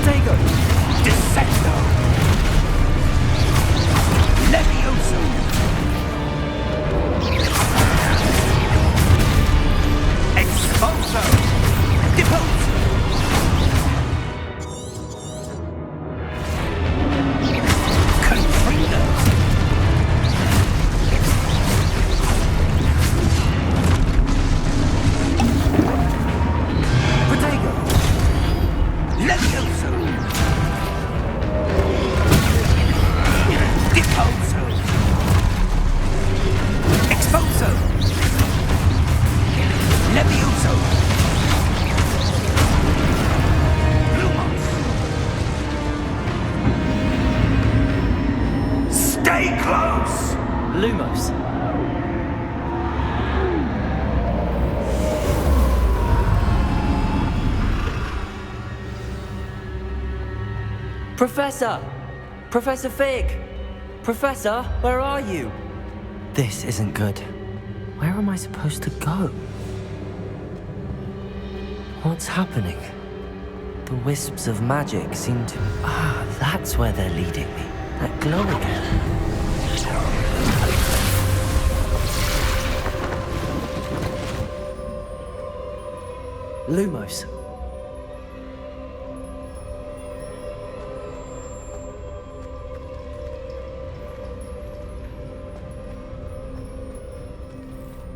Protego! Dissecto! Levioso! Expulso! Deposo! Confringo! Protego! Levioso! Deposo! Expulso! Levioso! Lumos! Stay close! Lumos. Professor! Professor Fig! Professor, where are you? This isn't good. Where am I supposed to go? What's happening? The wisps of magic seem to... Ah, that's where they're leading me. That glow again. Lumos.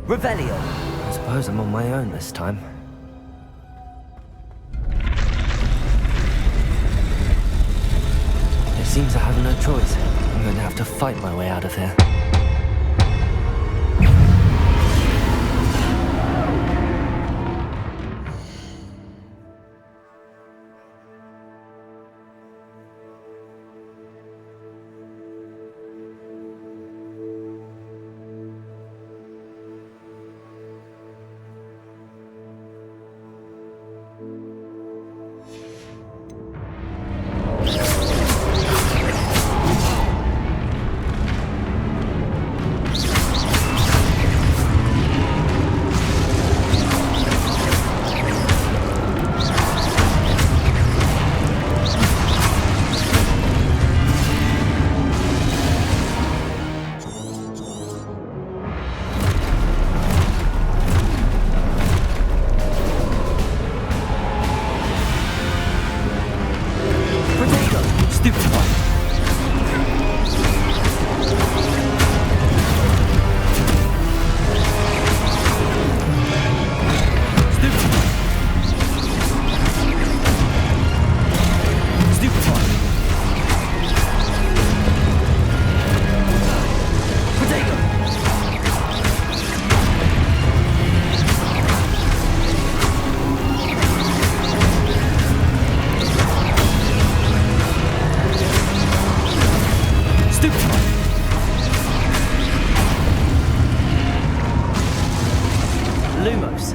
Revelio. I suppose I'm on my own this time. It seems I have no choice. I'm going to have to fight my way out of here. Lumos.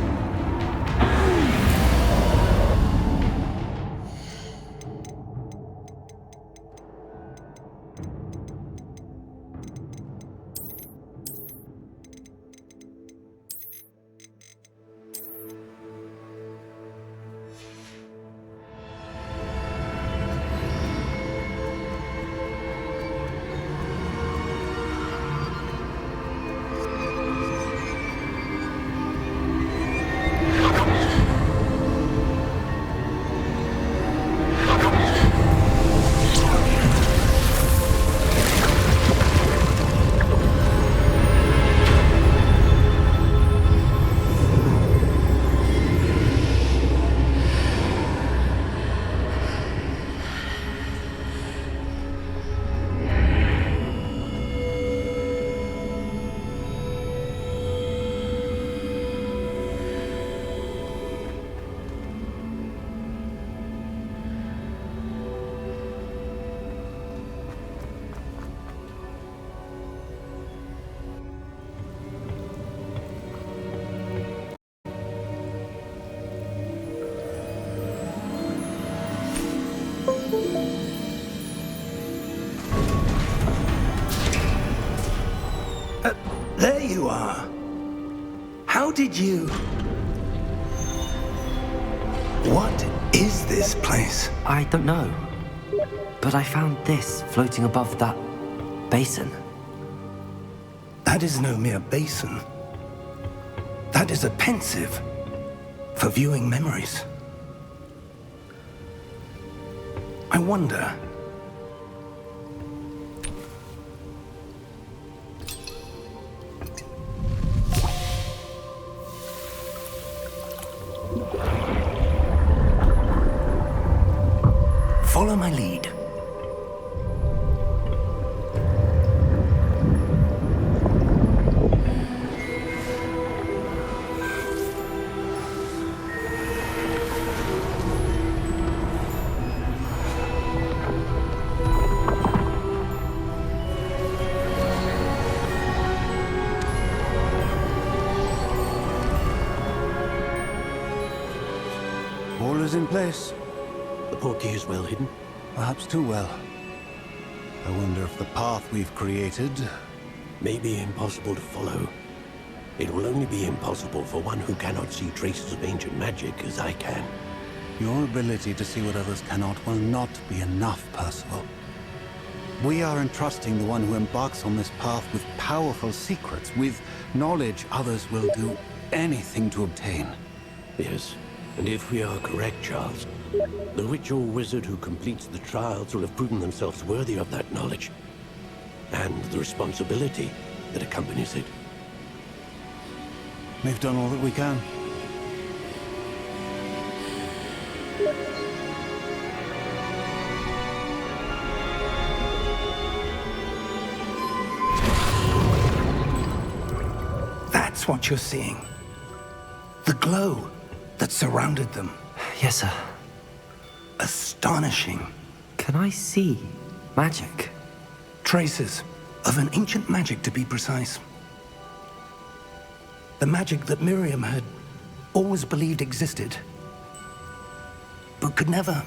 There you are. How did you... What is this place? I don't know. But I found this floating above that basin. That is no mere basin. That is a pensive for viewing memories. I wonder... Follow my lead. All is in place. The portkey is well hidden. Perhaps too well. I wonder if the path we've created... May be impossible to follow. It will only be impossible for one who cannot see traces of ancient magic as I can. Your ability to see what others cannot will not be enough, Percival. We are entrusting the one who embarks on this path with powerful secrets, with knowledge others will do anything to obtain. Yes, and if we are correct, Charles, the witch or wizard who completes the trials will have proven themselves worthy of that knowledge, and the responsibility that accompanies it. We've done all that we can. That's what you're seeing. The glow that surrounded them. Yes, sir. Astonishing. Can I see magic? Traces of an ancient magic, to be precise. The magic that Miriam had always believed existed, but could never.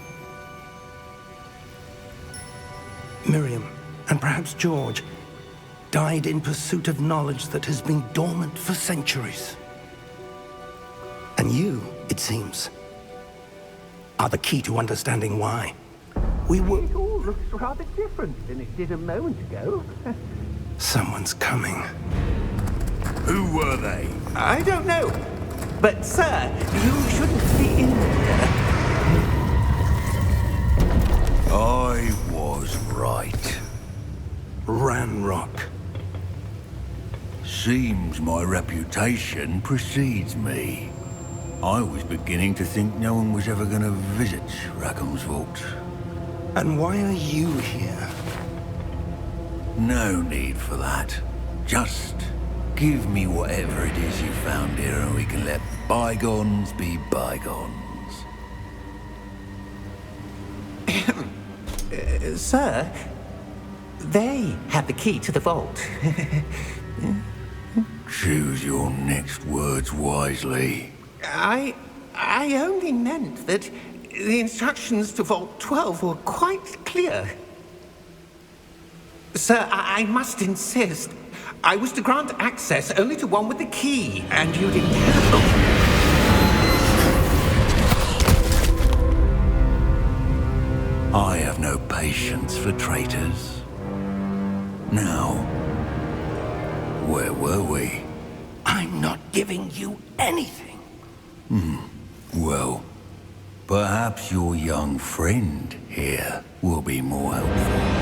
Miriam, and perhaps George, died in pursuit of knowledge that has been dormant for centuries. And you, it seems, are the key to understanding why. We were... It all looks rather different than it did a moment ago. Someone's coming. Who were they? I don't know. But, sir, you shouldn't be in here. I was right. Ranrock. Seems my reputation precedes me. I was beginning to think no one was ever going to visit Rackham's vault. And why are you here? No need for that. Just give me whatever it is you found here and we can let bygones be bygones. Sir, they have the key to the vault. Choose your next words wisely. I only meant that the instructions to Vault 12 were quite clear. Sir, I must insist. I was to grant access only to one with the key, and you didn't have... I have no patience for traitors. Now, where were we? I'm not giving you anything. Well, perhaps your young friend here will be more helpful.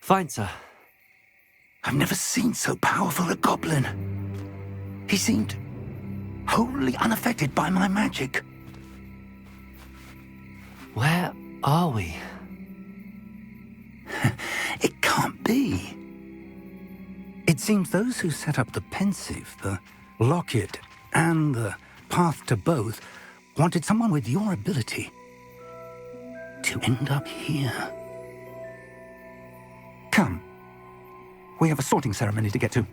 Fine, sir. I've never seen so powerful a goblin. He seemed wholly unaffected by my magic. Where are we? It can't be. It seems those who set up the pensive, the locket, and the path to both wanted someone with your ability to end up here. Come. We have a sorting ceremony to get to.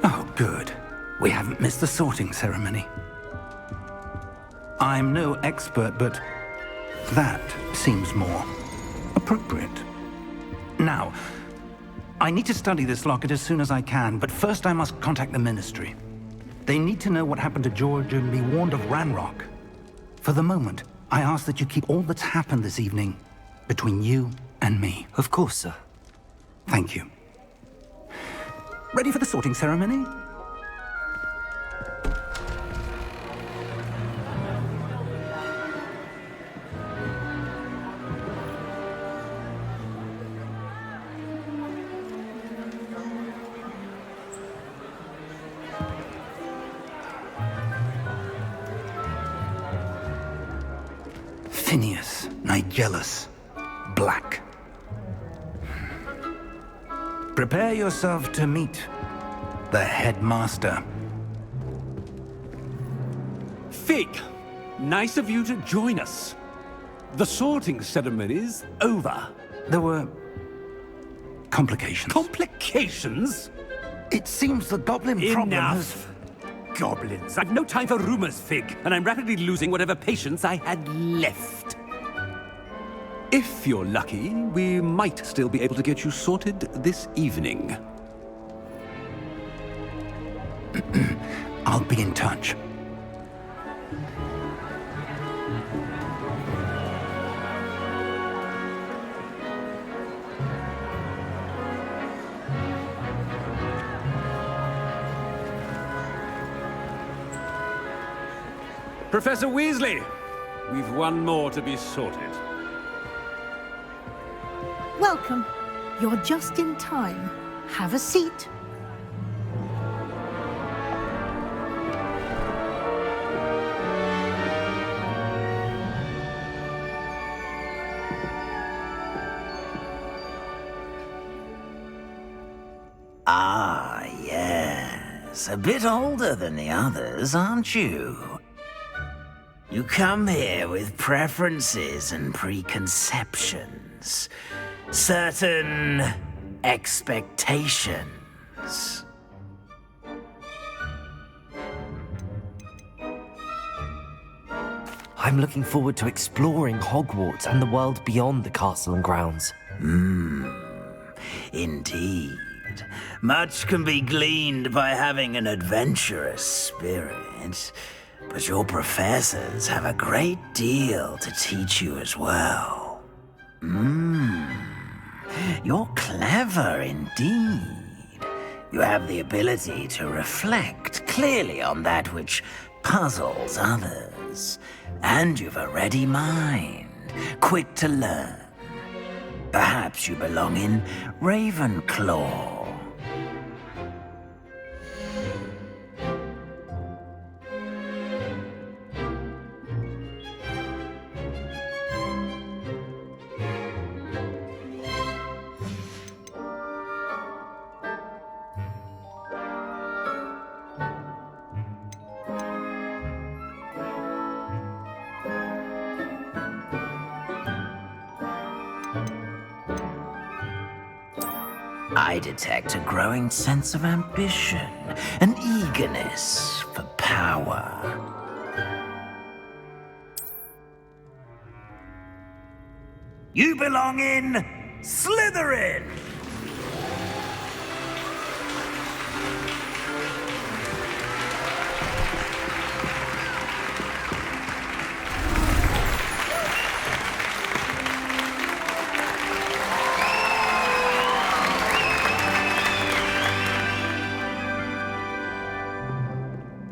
Oh, good. We haven't missed the sorting ceremony. I'm no expert, but that seems more appropriate. Now, I need to study this locket as soon as I can, but first I must contact the Ministry. They need to know what happened to George and be warned of Ranrock. For the moment, I ask that you keep all that's happened this evening between you and me. Of course, sir. Thank you. Ready for the sorting ceremony? Phineas, Nigellus, Black. Prepare yourself to meet the headmaster. Fig, nice of you to join us. The sorting ceremony's over. There were complications. Complications? It seems the goblin problem has... Enough. Goblins. I've no time for rumors, Fig, and I'm rapidly losing whatever patience I had left. If you're lucky, we might still be able to get you sorted this evening. I'll be in touch. Professor Weasley, we've one more to be sorted. Welcome. You're just in time. Have a seat. Ah, yes. A bit older than the others, aren't you? You come here with preferences and preconceptions. Certain expectations. I'm looking forward to exploring Hogwarts and the world beyond the castle and grounds. Indeed. Much can be gleaned by having an adventurous spirit, but your professors have a great deal to teach you as well. You're clever indeed. You have the ability to reflect clearly on that which puzzles others, and you've a ready mind, quick to learn. Perhaps you belong in Ravenclaw. I detect a growing sense of ambition, an eagerness for power. You belong in Slytherin!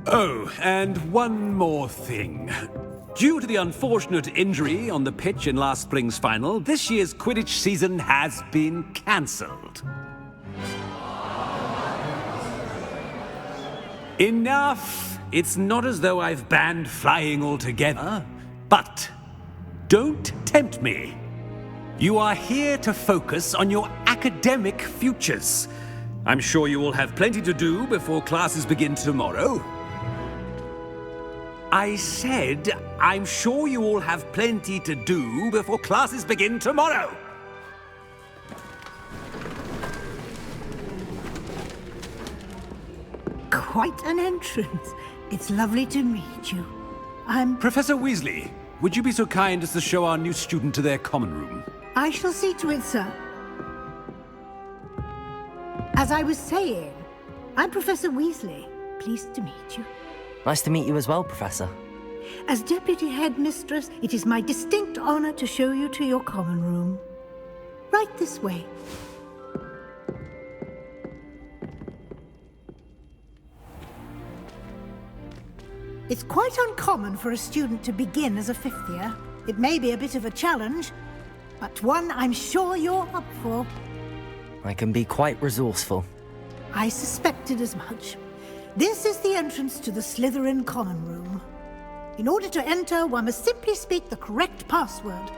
Oh, and one more thing. Due to the unfortunate injury on the pitch in last spring's final, this year's Quidditch season has been cancelled. Enough! It's not as though I've banned flying altogether, but don't tempt me. You are here to focus on your academic futures. I'm sure you will have plenty to do before classes begin tomorrow. I said, I'm sure you all have plenty to do before classes begin tomorrow. Quite an entrance. It's lovely to meet you. Professor Weasley, would you be so kind as to show our new student to their common room? I shall see to it, sir. As I was saying, I'm Professor Weasley. Pleased to meet you. Nice to meet you as well, Professor. As Deputy Headmistress, it is my distinct honor to show you to your common room. Right this way. It's quite uncommon for a student to begin as a fifth year. It may be a bit of a challenge, but one I'm sure you're up for. I can be quite resourceful. I suspected as much. This is the entrance to the Slytherin common room. In order to enter, one must simply speak the correct password.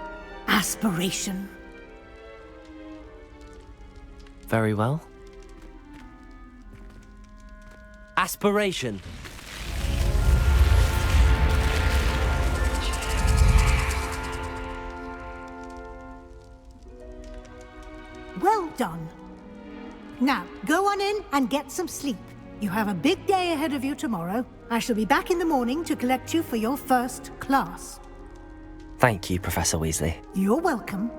Aspiration. Very well. Aspiration. Well done. Now, go on in and get some sleep. You have a big day ahead of you tomorrow. I shall be back in the morning to collect you for your first class. Thank you, Professor Weasley. You're welcome.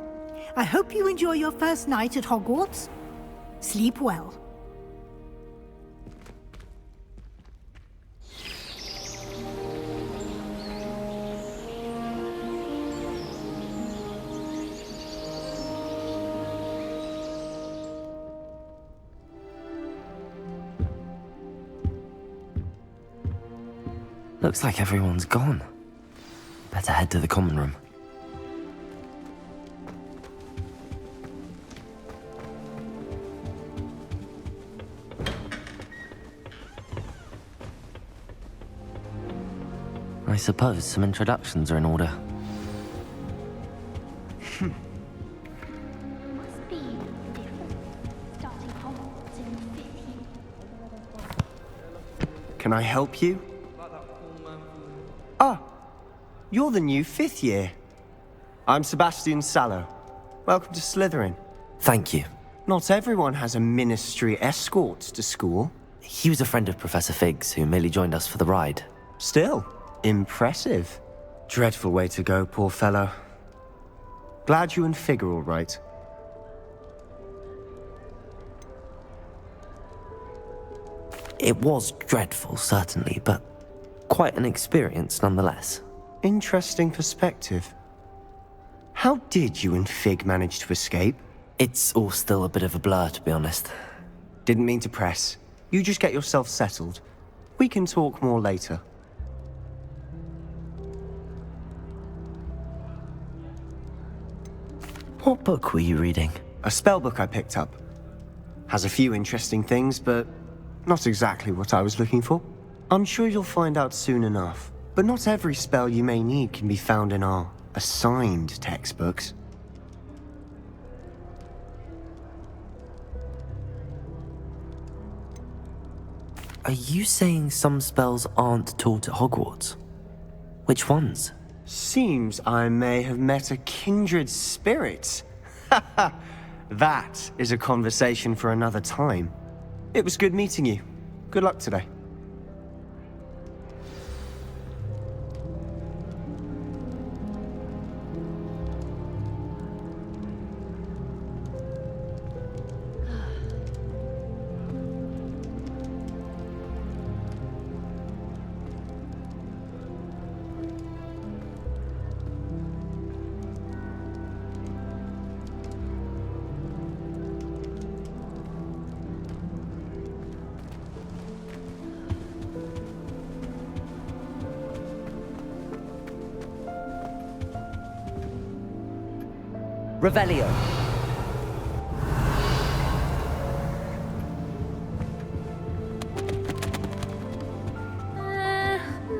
I hope you enjoy your first night at Hogwarts. Sleep well. Looks like everyone's gone. Better head to the common room. I suppose some introductions are in order. Must be different, starting Hogwarts in 5th year. Can I help you? Ah, you're the new 5th year. I'm Sebastian Sallow. Welcome to Slytherin. Thank you. Not everyone has a ministry escort to school. He was a friend of Professor Fig's who merely joined us for the ride. Still, impressive. Dreadful way to go, poor fellow. Glad you and Fig are all right. It was dreadful, certainly, but quite an experience nonetheless. Interesting perspective. How did you and Fig manage to escape? It's all still a bit of a blur, to be honest. Didn't mean to press. You just get yourself settled. We can talk more later. What book were you reading? A spell book I picked up. Has a few interesting things, but not exactly what I was looking for. I'm sure you'll find out soon enough. But not every spell you may need can be found in our assigned textbooks. Are you saying some spells aren't taught at Hogwarts? Which ones? Seems I may have met a kindred spirit. That is a conversation for another time. It was good meeting you. Good luck today. Revelio.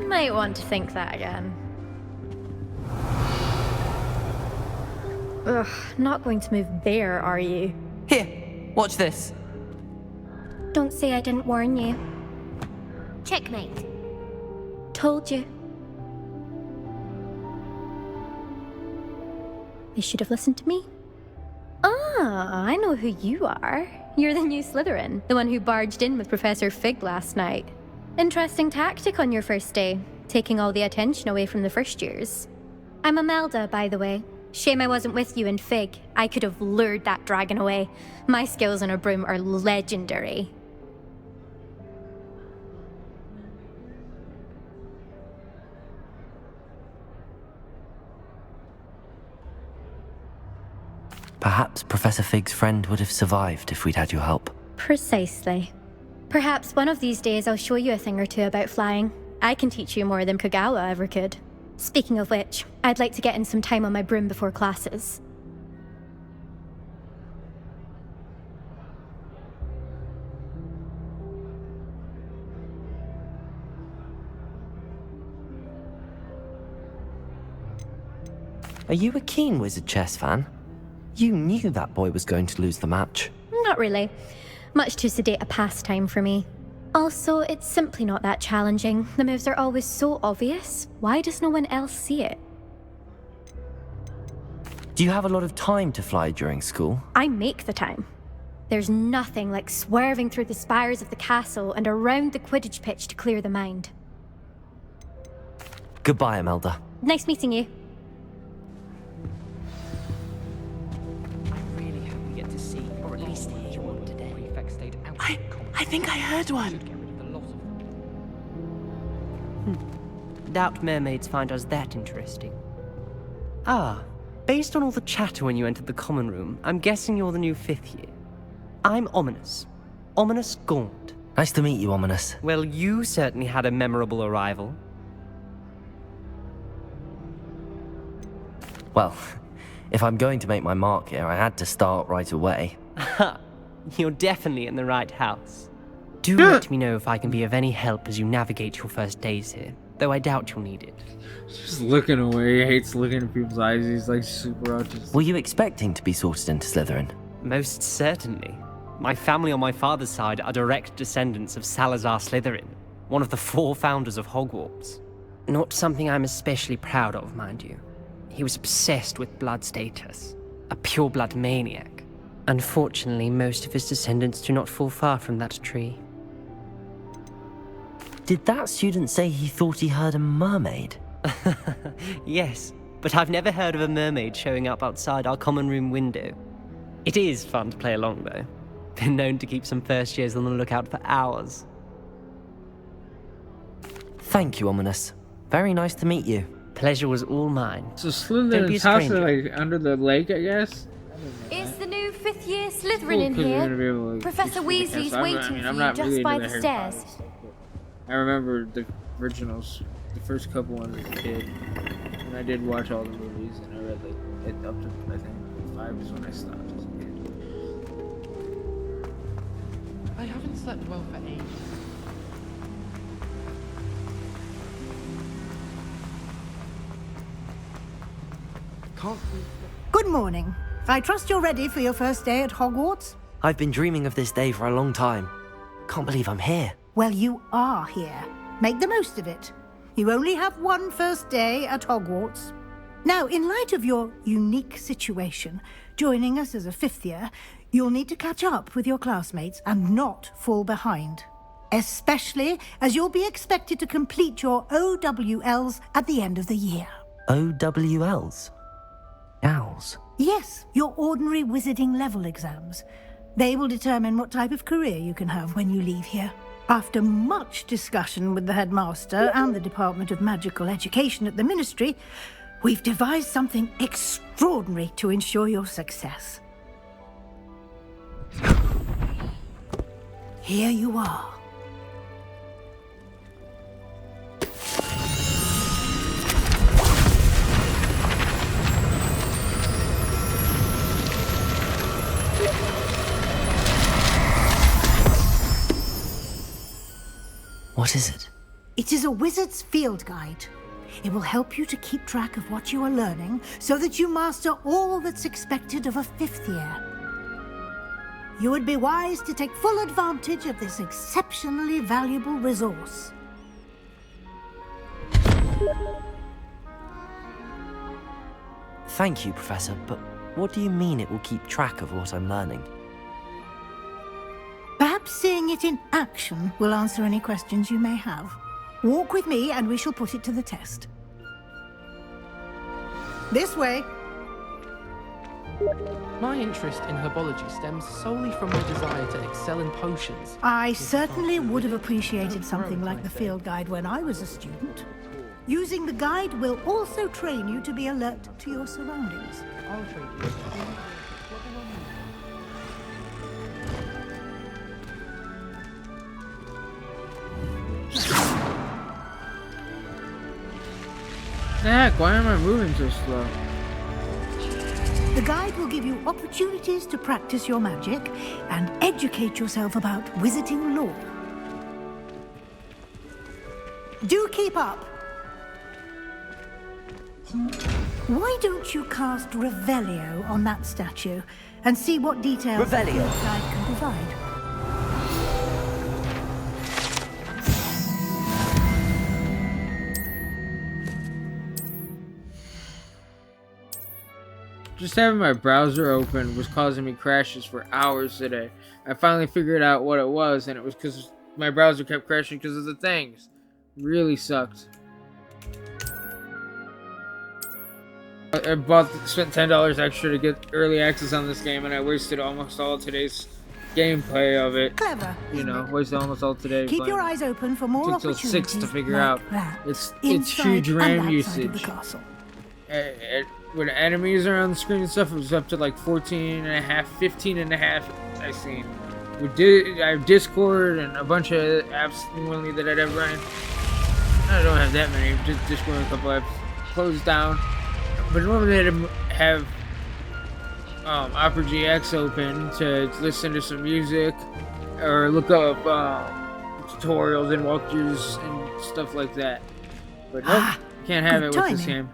Might want to think that again. Ugh, not going to move there, are you? Here, watch this. Don't say I didn't warn you. Checkmate. Told you. You should have listened to me. Ah, I know who you are. You're the new Slytherin, the one who barged in with Professor Fig last night. Interesting tactic on your first day, taking all the attention away from the first years. I'm Imelda, by the way. Shame I wasn't with you in Fig. I could have lured that dragon away. My skills on a broom are legendary. Perhaps Professor Fig's friend would have survived if we'd had your help. Precisely. Perhaps one of these days I'll show you a thing or two about flying. I can teach you more than Kagawa ever could. Speaking of which, I'd like to get in some time on my broom before classes. Are you a keen Wizard Chess fan? You knew that boy was going to lose the match. Not really. Much too sedate a pastime for me. Also, it's simply not that challenging. The moves are always so obvious. Why does no one else see it? Do you have a lot of time to fly during school? I make the time. There's nothing like swerving through the spires of the castle and around the Quidditch pitch to clear the mind. Goodbye, Imelda. Nice meeting you. I think I heard one. Doubt mermaids find us that interesting. Ah, based on all the chatter when you entered the common room, I'm guessing you're the new 5th year. I'm Ominous. Ominous Gaunt. Nice to meet you, Ominous. Well, you certainly had a memorable arrival. Well, if I'm going to make my mark here, I had to start right away. Ha! You're definitely in the right house. Do let me know if I can be of any help as you navigate your first days here, though I doubt you'll need it. Just looking away, he hates looking in people's eyes, he's like super autistic. Were you expecting to be sorted into Slytherin? Most certainly. My family on my father's side are direct descendants of Salazar Slytherin, one of the 4 founders of Hogwarts. Not something I'm especially proud of, mind you. He was obsessed with blood status, a pure-blood maniac. Unfortunately, most of his descendants do not fall far from that tree. Did that student say he thought he heard a mermaid? Yes, but I've never heard of a mermaid showing up outside our common room window. It is fun to play along, though. Been known to keep some first years on the lookout for hours. Thank you, Ominous. Very nice to meet you. Pleasure was all mine. So Slytherin's house is like under the lake, I guess? Is the new 5th year Slytherin in here? Professor Weasley's waiting for you just by the stairs. I remember the originals, the first couple ones as a kid, and I did watch all the movies, and I read like up to I think vibes when I stopped as a kid. I haven't slept well for ages. Good morning. I trust you're ready for your first day at Hogwarts? I've been dreaming of this day for a long time. Can't believe I'm here. Well, you are here. Make the most of it. You only have one first day at Hogwarts. Now, in light of your unique situation, joining us as a fifth year, you'll need to catch up with your classmates and not fall behind. Especially as you'll be expected to complete your OWLs at the end of the year. OWLs? Owls? Yes, your ordinary wizarding level exams. They will determine what type of career you can have when you leave here. After much discussion with the headmaster and the Department of Magical Education at the Ministry, we've devised something extraordinary to ensure your success. Here you are. What is it? It is a wizard's field guide. It will help you to keep track of what you are learning so that you master all that's expected of a fifth year. You would be wise to take full advantage of this exceptionally valuable resource. Thank you, Professor, but what do you mean it will keep track of what I'm learning? Perhaps seeing it in action will answer any questions you may have. Walk with me and we shall put it to the test. This way. My interest in herbology stems solely from my desire to excel in potions. I certainly would have appreciated something like the field guide when I was a student. Using the guide will also train you to be alert to your surroundings. I'll train you. Heck, why am I moving so slow? The guide will give you opportunities to practice your magic and educate yourself about wizarding lore. Do keep up. Why don't you cast Revelio on that statue and see what details the Revelio. field guide can provide? Just having my browser open was causing me crashes for hours today. I finally figured out what it was, and it was because my browser kept crashing because of the things. Really sucked. I spent $10 extra to get early access on this game, and I wasted almost all today's gameplay of it. Clever. You know, wasted almost all today. Keep your eyes open for more Took till opportunities 6 to figure like out. that, It's inside huge and RAM outside usage. of the castle. When enemies are on the screen and stuff, it was up to like 14 and a half, 15 and a half I've seen. I have Discord and a bunch of apps normally that I'd have running. I don't have that many, just Discord and a couple apps closed down. But normally I'd have Opera GX open to listen to some music or look up tutorials and walkthroughs and stuff like that. But nope, can't have it with this game.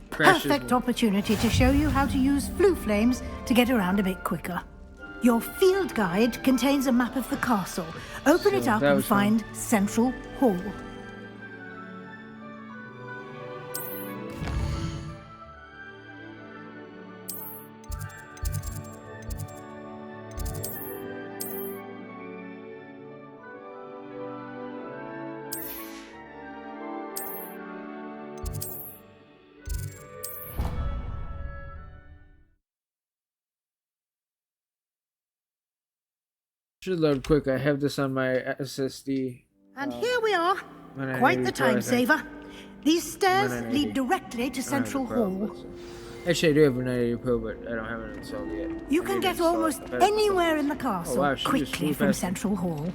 Perfect opportunity to show you how to use flue flames to get around a bit quicker. Your field guide contains a map of the castle. Open it up and find Central Hall. Should load quick. I have this on my SSD. And here we are. Quite the time saver. These stairs lead directly to Central Hall. Actually, I do have a 980 Pro, but I don't have it installed yet. You can get almost anywhere in the castle quickly from Central Hall.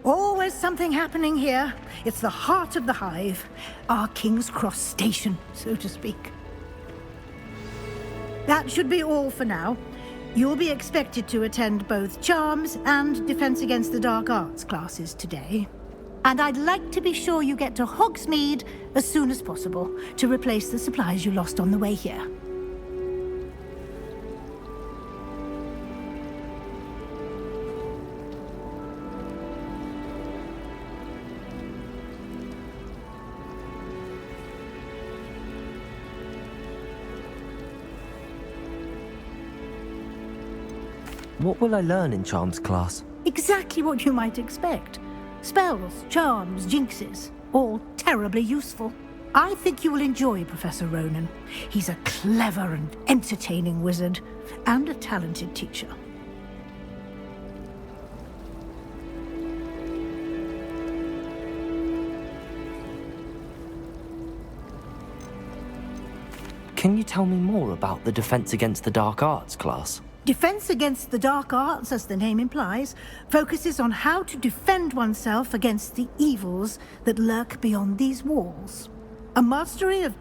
Always something happening here. It's the heart of the Hive. Our King's Cross station, so to speak. That should be all for now. You'll be expected to attend both Charms and Defense Against the Dark Arts classes today. And I'd like to be sure you get to Hogsmeade as soon as possible to replace the supplies you lost on the way here. What will I learn in Charms class? Exactly what you might expect. Spells, charms, jinxes, all terribly useful. I think you will enjoy Professor Ronan. He's a clever and entertaining wizard, and a talented teacher. Can you tell me more about the Defense Against the Dark Arts class? Defense Against the Dark Arts, as the name implies, focuses on how to defend oneself against the evils that lurk beyond these walls. A mastery of...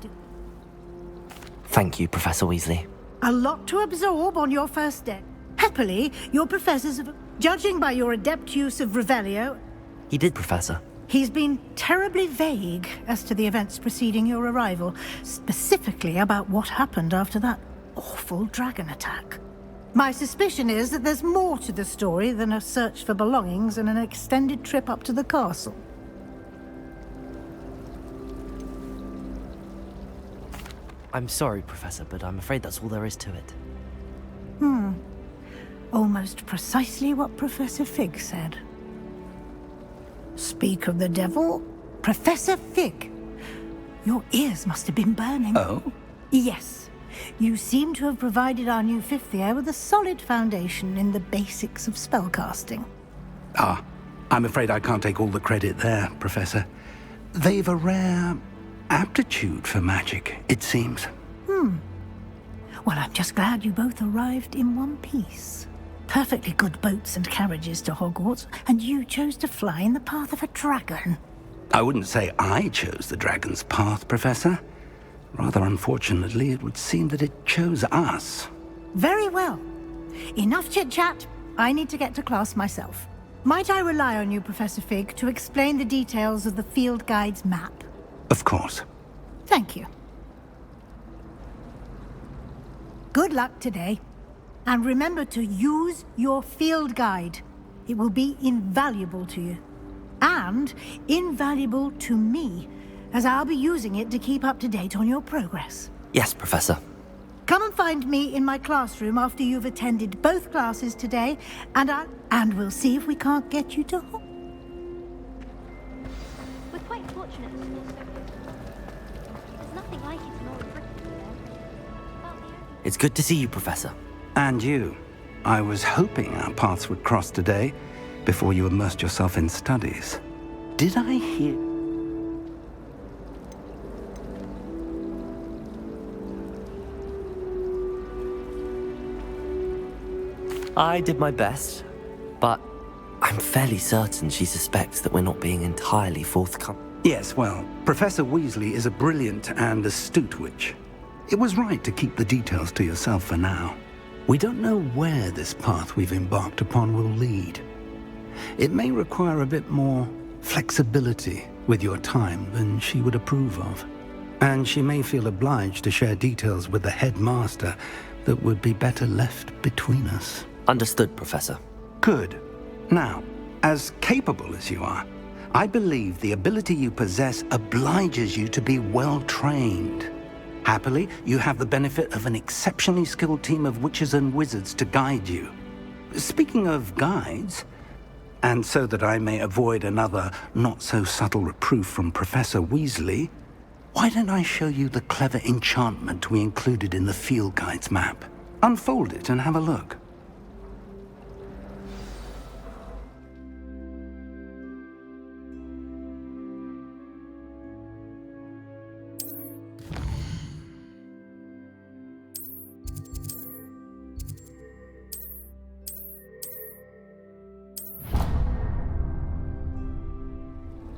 Thank you, Professor Weasley. A lot to absorb on your first day. Happily, your professors have... Judging by your adept use of Revelio... He did, Professor. He's been terribly vague as to the events preceding your arrival, specifically about what happened after that awful dragon attack. My suspicion is that there's more to the story than a search for belongings and an extended trip up to the castle. I'm sorry, Professor, but I'm afraid that's all there is to it. Almost precisely what Professor Fig said. Speak of the devil, Professor Fig. Your ears must have been burning. Oh? Yes. You seem to have provided our new fifth year with a solid foundation in the basics of spellcasting. Ah, I'm afraid I can't take all the credit there, Professor. They've a rare aptitude for magic, it seems. Well, I'm just glad you both arrived in one piece. Perfectly good boats and carriages to Hogwarts, and you chose to fly in the path of a dragon. I wouldn't say I chose the dragon's path, Professor. Rather unfortunately, it would seem that it chose us. Very well. Enough chit-chat. I need to get to class myself. Might I rely on you, Professor Fig, to explain the details of the field guide's map? Of course. Thank you. Good luck today. And remember to use your field guide. It will be invaluable to you. And invaluable to me, as I'll be using it to keep up to date on your progress. Yes, Professor. Come and find me in my classroom after you've attended both classes today, and we'll see if we can't get you to We're quite fortunate to know so. There's nothing like it in all of Britain, you know. It's good to see you, Professor. And you. I was hoping our paths would cross today, before you immersed yourself in studies. Did I hear... I did my best, but I'm fairly certain she suspects that we're not being entirely forthcoming. Yes, well, Professor Weasley is a brilliant and astute witch. It was right to keep the details to yourself for now. We don't know where this path we've embarked upon will lead. It may require a bit more flexibility with your time than she would approve of. And she may feel obliged to share details with the headmaster that would be better left between us. Understood, Professor. Good. Now, as capable as you are, I believe the ability you possess obliges you to be well-trained. Happily, you have the benefit of an exceptionally skilled team of witches and wizards to guide you. Speaking of guides, and so that I may avoid another not-so-subtle reproof from Professor Weasley, why don't I show you the clever enchantment we included in the field guide's map? Unfold it and have a look.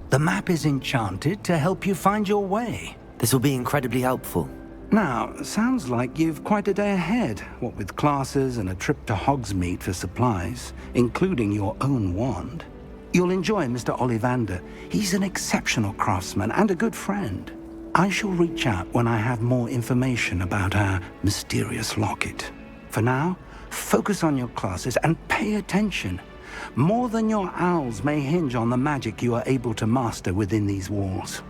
The map is enchanted to help you find your way. This will be incredibly helpful. Now, sounds like you've quite a day ahead, what with classes and a trip to Hogsmeade for supplies, including your own wand. You'll enjoy Mr. Ollivander. He's an exceptional craftsman and a good friend. I shall reach out when I have more information about our mysterious locket. For now, focus on your classes and pay attention. More than your owls may hinge on the magic you are able to master within these walls.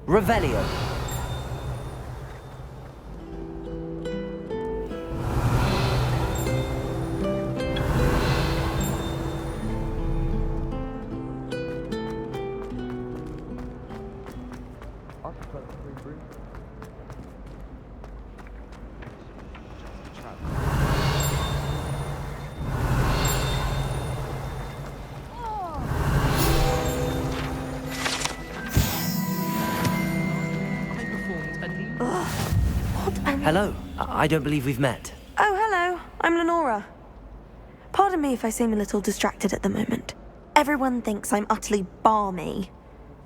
Revelio. Hello. I don't believe we've met. Oh, hello. I'm Lenora. Pardon me if I seem a little distracted at the moment. Everyone thinks I'm utterly balmy.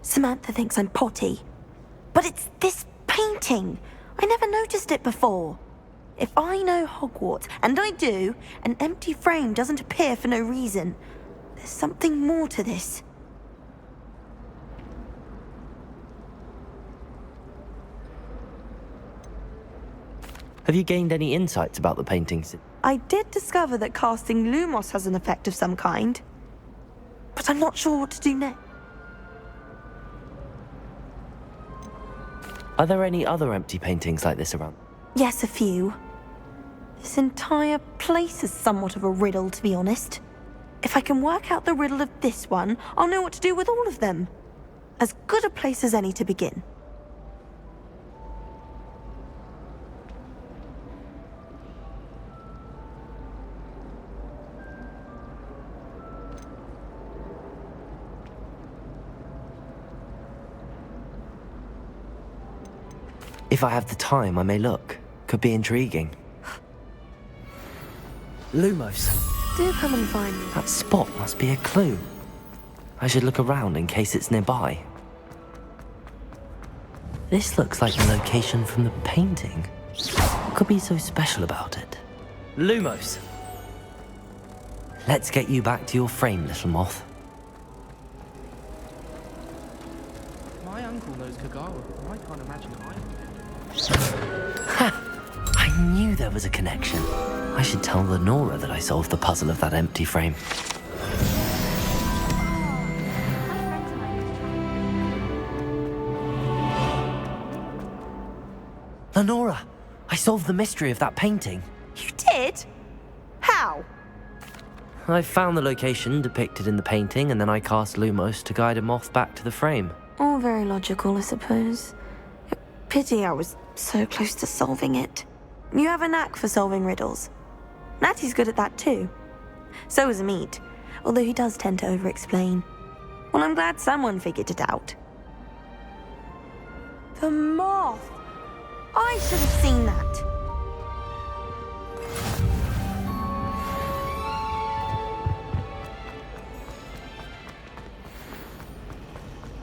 Samantha thinks I'm potty. But it's this painting. I never noticed it before. If I know Hogwarts, and I do, an empty frame doesn't appear for no reason. There's something more to this. Have you gained any insights about the paintings? I did discover that casting Lumos has an effect of some kind. But I'm not sure what to do next. Are there any other empty paintings like this around? Yes, a few. This entire place is somewhat of a riddle, to be honest. If I can work out the riddle of this one, I'll know what to do with all of them. As good a place as any to begin. If I have the time, I may look. Could be intriguing. Lumos. Do come and find me. That spot must be a clue. I should look around in case it's nearby. This looks like the location from the painting. What could be so special about it? Lumos. Let's get you back to your frame, little moth. My uncle knows Kagawa. I can't imagine I would. Ha! I knew there was a connection. I should tell Lenora that I solved the puzzle of that empty frame. Lenora, I solved the mystery of that painting. You did? How? I found the location depicted in the painting, and then I cast Lumos to guide a moth back to the frame. All very logical, I suppose. Pity I was so close to solving it. You have a knack for solving riddles. Natty's good at that too. So is Amit, although he does tend to over-explain. Well, I'm glad someone figured it out. The moth! I should have seen that.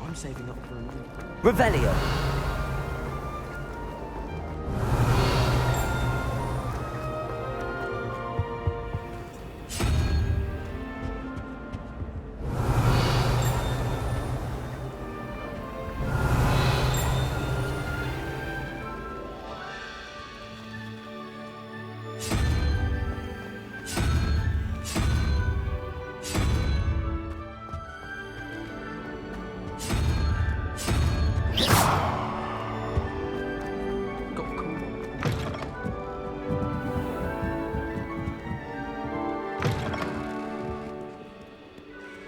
I'm saving up for a move. Revelio.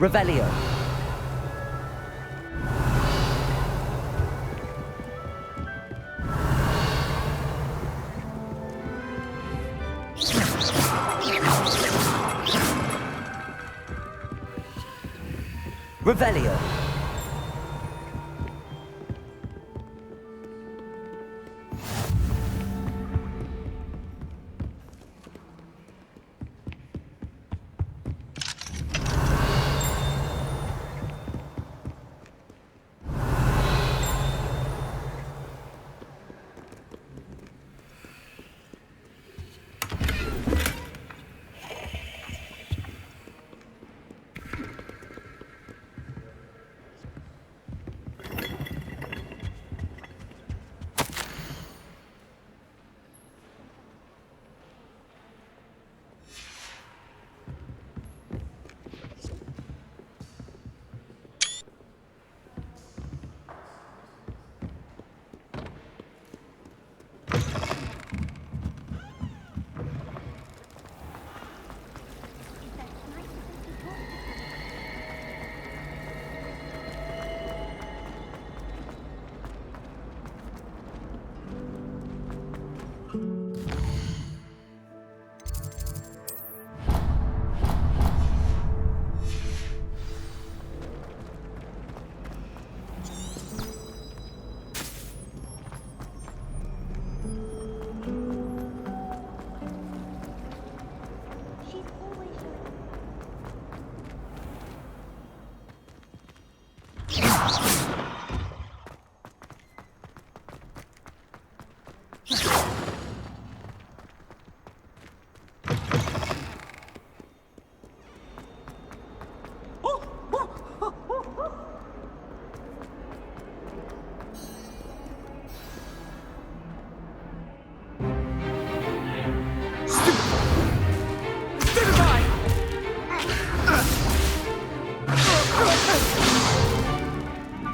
Revelio. Revelio.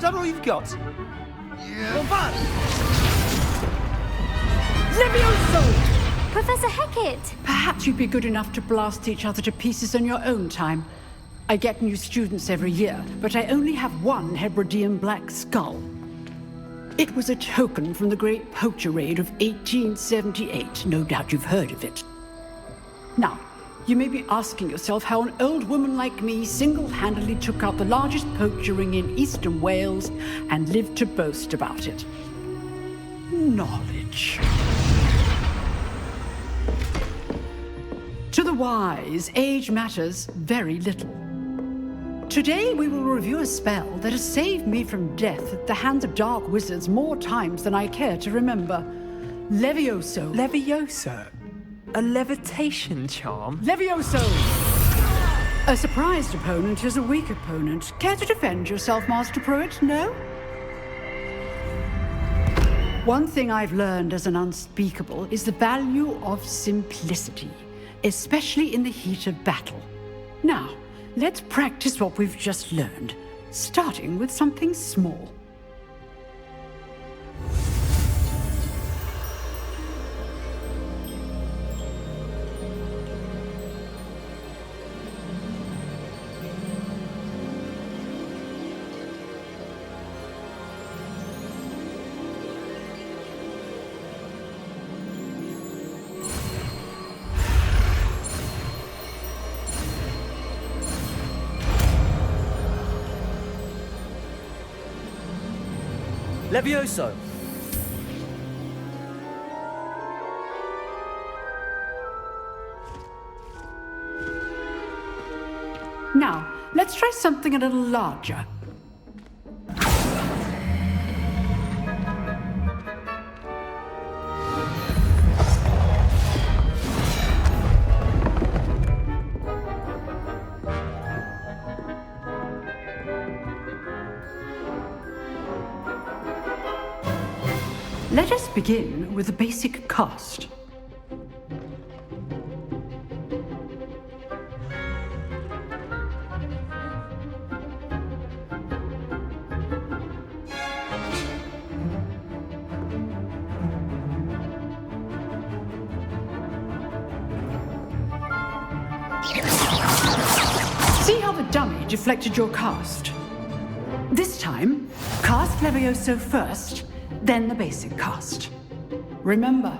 Is that all you've got? Yeah. Levioso! Professor Hecat! Perhaps you'd be good enough to blast each other to pieces in your own time. I get new students every year, but I only have one Hebridean black skull. It was a token from the Great Poacher Raid of 1878. No doubt you've heard of it. Now, you may be asking yourself how an old woman like me single-handedly took out the largest poacher ring in eastern Wales and lived to boast about it. Knowledge. To the wise, age matters very little. Today we will review a spell that has saved me from death at the hands of dark wizards more times than I care to remember. Levioso. Levioso? A levitation charm? Levioso! A surprised opponent is a weak opponent. Care to defend yourself, Master Pruitt? No? One thing I've learned as an unspeakable is the value of simplicity, especially in the heat of battle. Now, let's practice what we've just learned, starting with something small. Levioso! Now, let's try something a little larger. Let us begin with the basic cast. See how the dummy deflected your cast. This time, cast Levioso first, then the basic cast. Remember,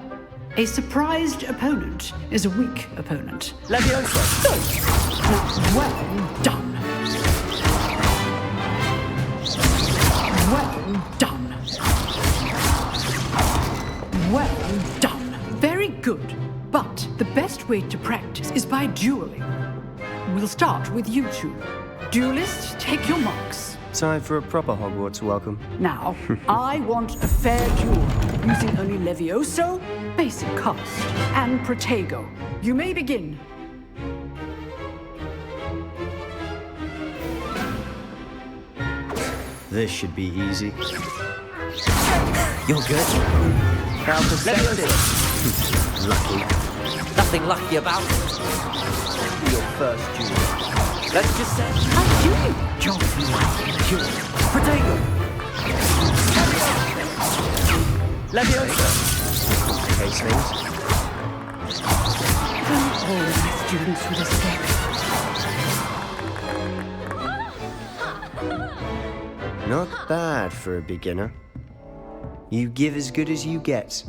a surprised opponent is a weak opponent. Levioso! Now, well done. Well done. Well done. Very good. But the best way to practice is by dueling. We'll start with you two. Duelists, take your marks. Time for a proper Hogwarts welcome. Now, I want a fair duel, using only Levioso, basic cast, and Protego. You may begin. This should be easy. You're good. How perceptive. Lucky. Nothing lucky about it. Your first duel. Let's just say... How do you jolly like duel? Protego! Leviosa! Case things. Don't all of my students with a stick. Not bad for a beginner. You give as good as you get.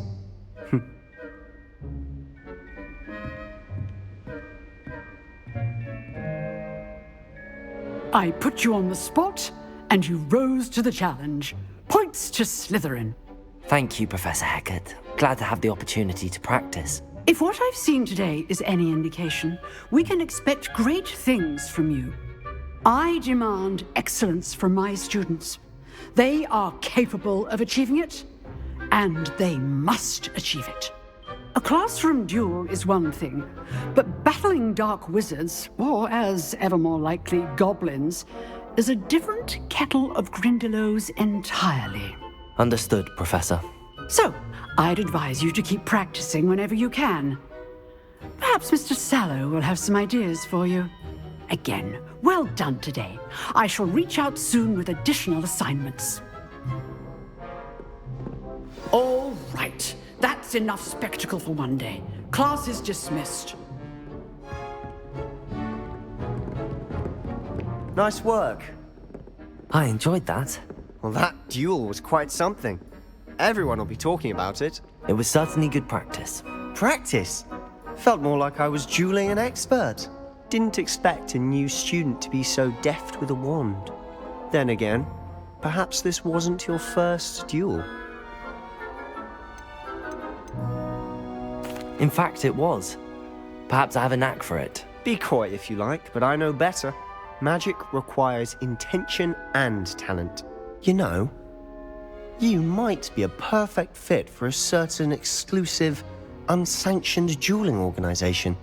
I put you on the spot, and you rose to the challenge. Points to Slytherin. Thank you, Professor Hecat. Glad to have the opportunity to practice. If what I've seen today is any indication, we can expect great things from you. I demand excellence from my students. They are capable of achieving it, and they must achieve it. A classroom duel is one thing, but battling dark wizards, or as ever more likely, goblins, is a different kettle of Grindylows entirely. Understood, Professor. So, I'd advise you to keep practicing whenever you can. Perhaps Mr. Sallow will have some ideas for you. Again, well done today. I shall reach out soon with additional assignments. All right. That's enough spectacle for one day. Class is dismissed. Nice work. I enjoyed that. Well, that duel was quite something. Everyone will be talking about it. It was certainly good practice. Practice? Felt more like I was dueling an expert. Didn't expect a new student to be so deft with a wand. Then again, perhaps this wasn't your first duel. In fact, it was. Perhaps I have a knack for it. Be coy if you like, but I know better. Magic requires intention and talent. You know, you might be a perfect fit for a certain exclusive, unsanctioned dueling organization.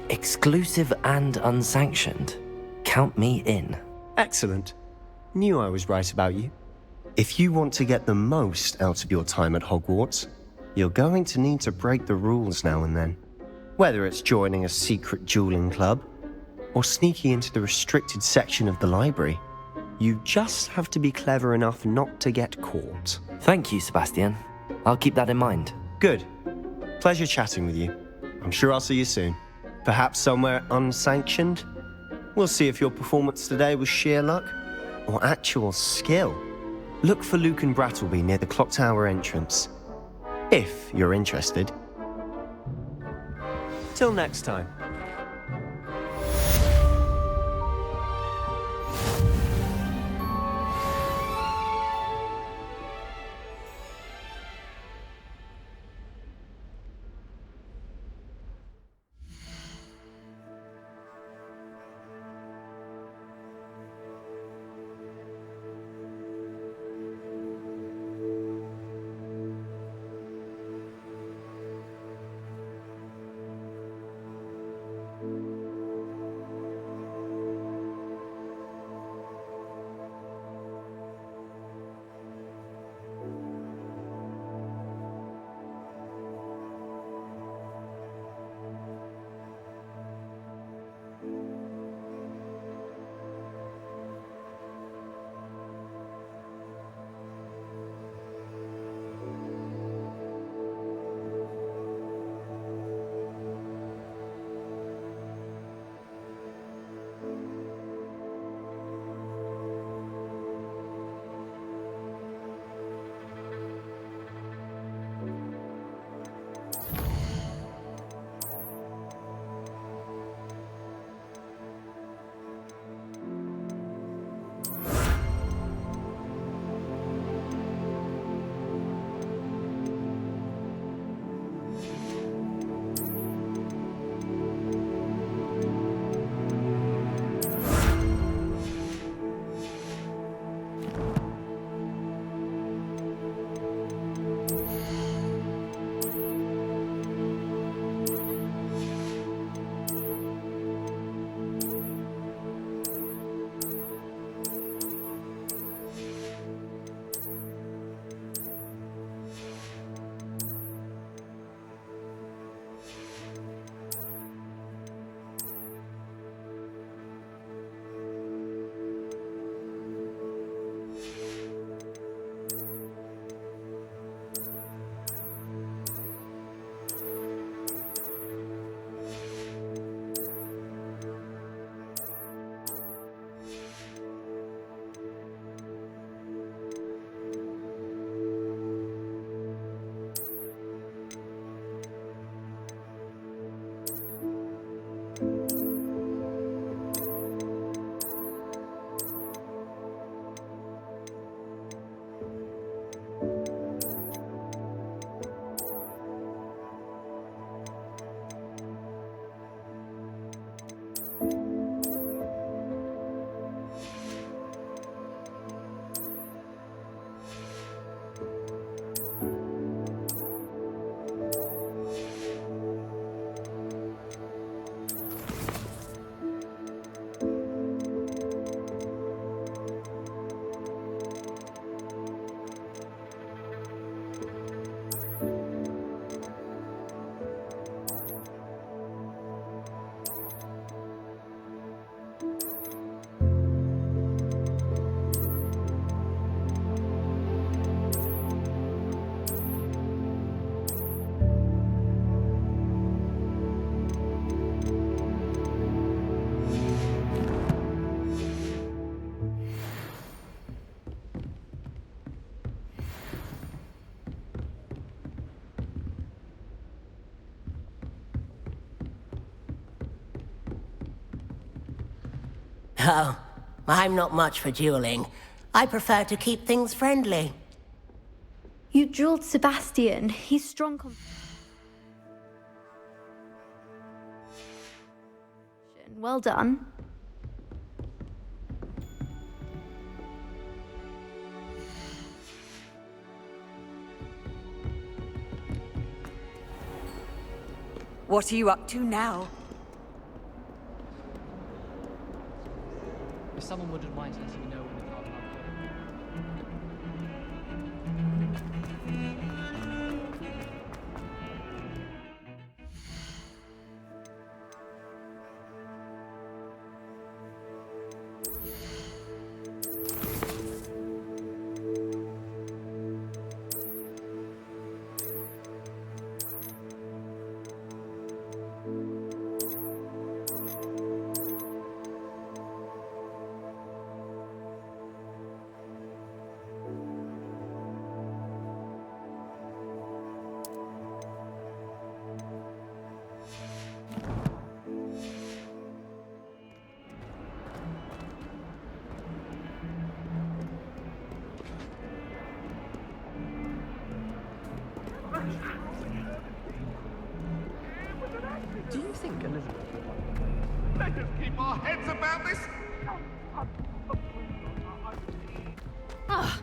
Exclusive and unsanctioned. Count me in. Excellent. Knew I was right about you. If you want to get the most out of your time at Hogwarts, you're going to need to break the rules now and then. Whether it's joining a secret dueling club, or sneaking into the restricted section of the library, you just have to be clever enough not to get caught. Thank you, Sebastian. I'll keep that in mind. Good. Pleasure chatting with you. I'm sure I'll see you soon. Perhaps somewhere unsanctioned? We'll see if your performance today was sheer luck, or actual skill. Look for Luke and Brattleby near the clock tower entrance. If you're interested. Till next time. Oh, I'm not much for dueling. I prefer to keep things friendly. You drilled Sebastian. He's strong. Well done. What are you up to now? If someone wouldn't mind letting me know when the car park. Do you think Elizabeth... Let us keep our heads about this! Ah!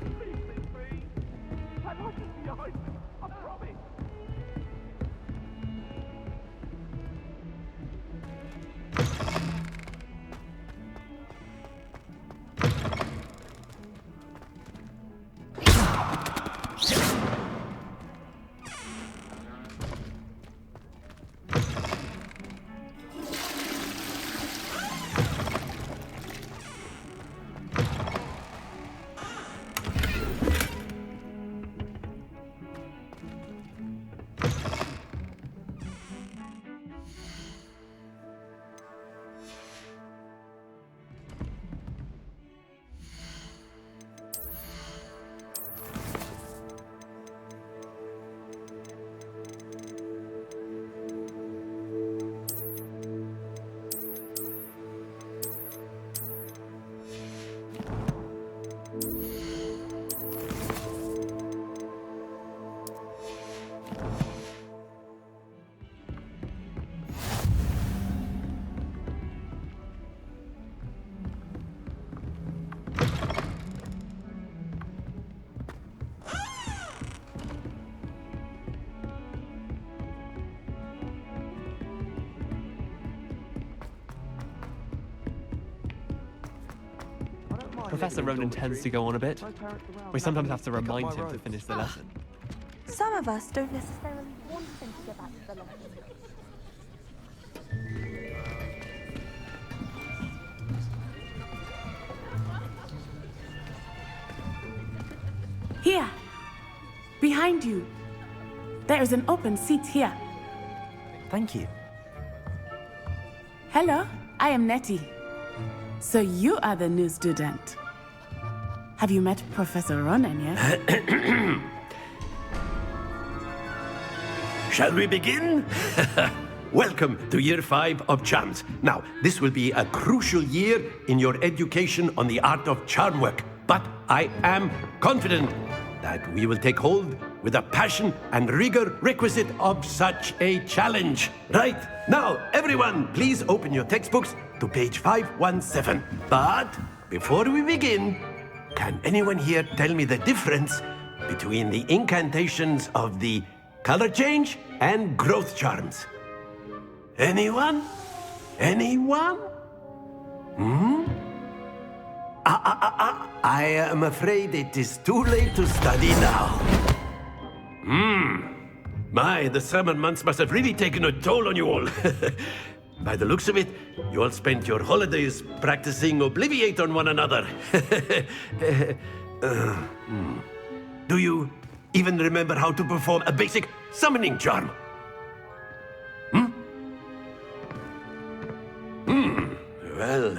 Professor Ronan tends to go on a bit. We sometimes have to remind him to finish the lesson. Some of us don't necessarily want him to get back to the lesson. Here! Behind you! There is an open seat here. Thank you. Hello, I am Nettie. So you are the new student. Have you met Professor Ronan yet? Shall we begin? Welcome to Year 5 of Charms. Now, this will be a crucial year in your education on the art of charm work. But I am confident that we will take hold with the passion and rigor requisite of such a challenge. Right, now, everyone, please open your textbooks to page 517. But before we begin, can anyone here tell me the difference between the incantations of the color change and growth charms? Anyone? Anyone? Hmm? I am afraid it is too late to study now. My, the summer months must have really taken a toll on you all. By the looks of it, you all spent your holidays practicing Obliviate on one another. Do you even remember how to perform a basic summoning charm? Well,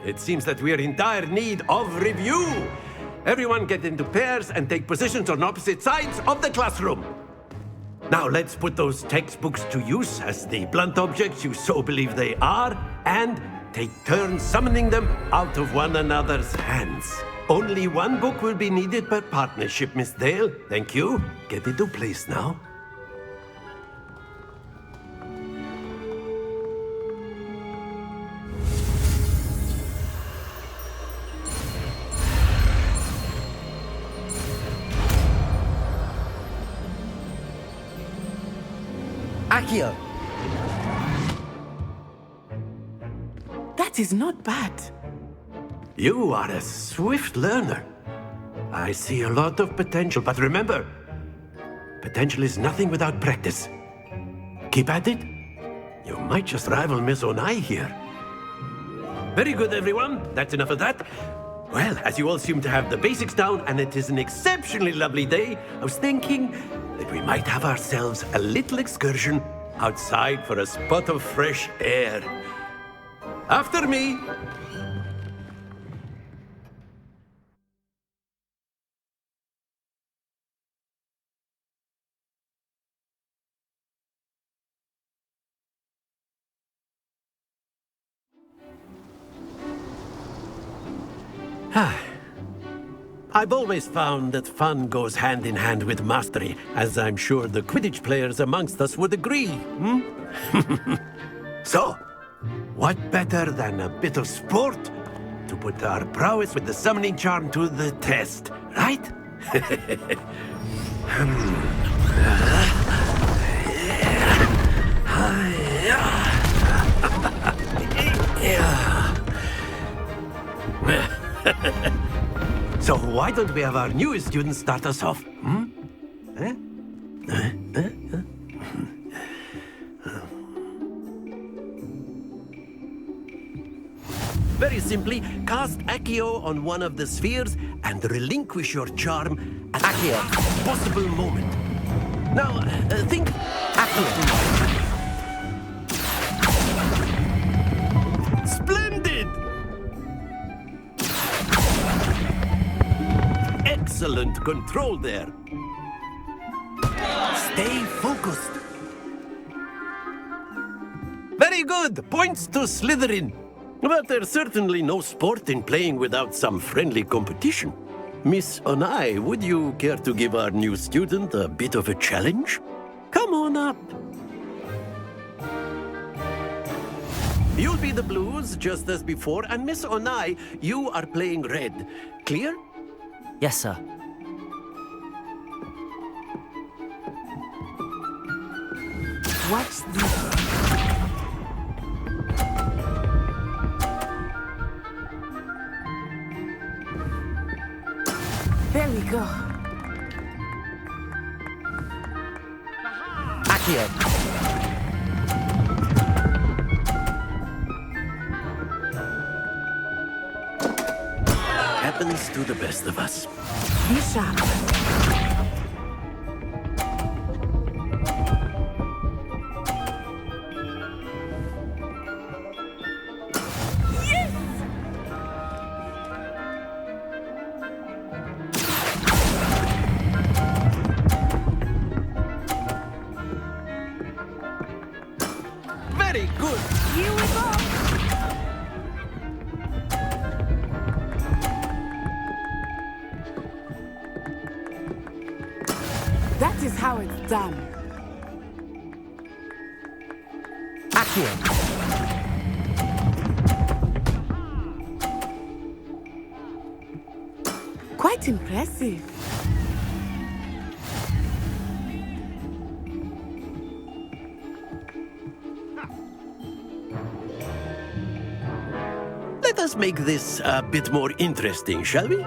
it seems that we are in dire need of review. Everyone get into pairs and take positions on opposite sides of the classroom. Now let's put those textbooks to use as the blunt objects you so believe they are, and take turns summoning them out of one another's hands. Only one book will be needed per partnership, Miss Dale. Thank you. Get into place now. Accio! That is not bad. You are a swift learner. I see a lot of potential, but remember, potential is nothing without practice. Keep at it. You might just rival Miss Onai here. Very good, everyone. That's enough of that. Well, as you all seem to have the basics down, and it is an exceptionally lovely day, I was thinking that we might have ourselves a little excursion outside for a spot of fresh air. After me! I've always found that fun goes hand in hand with mastery, as I'm sure the Quidditch players amongst us would agree, So, what better than a bit of sport to put our prowess with the summoning charm to the test, right? So why don't we have our newest student start us off? Very simply, cast Accio on one of the spheres and relinquish your charm at a possible moment. Now, think Accio. Splendid! Excellent control there. Stay focused. Very good. Points to Slytherin. But there's certainly no sport in playing without some friendly competition. Miss Onai, would you care to give our new student a bit of a challenge? Come on up. You'll be the blues, just as before, and Miss Onai, you are playing red. Clear? Yes, sir. Watch this. There we go. Accio! Happens to the best of us. Be sharp. Very good. Here we go. That is how it's done. Accio! Quite impressive. Let us make this a bit more interesting, shall we?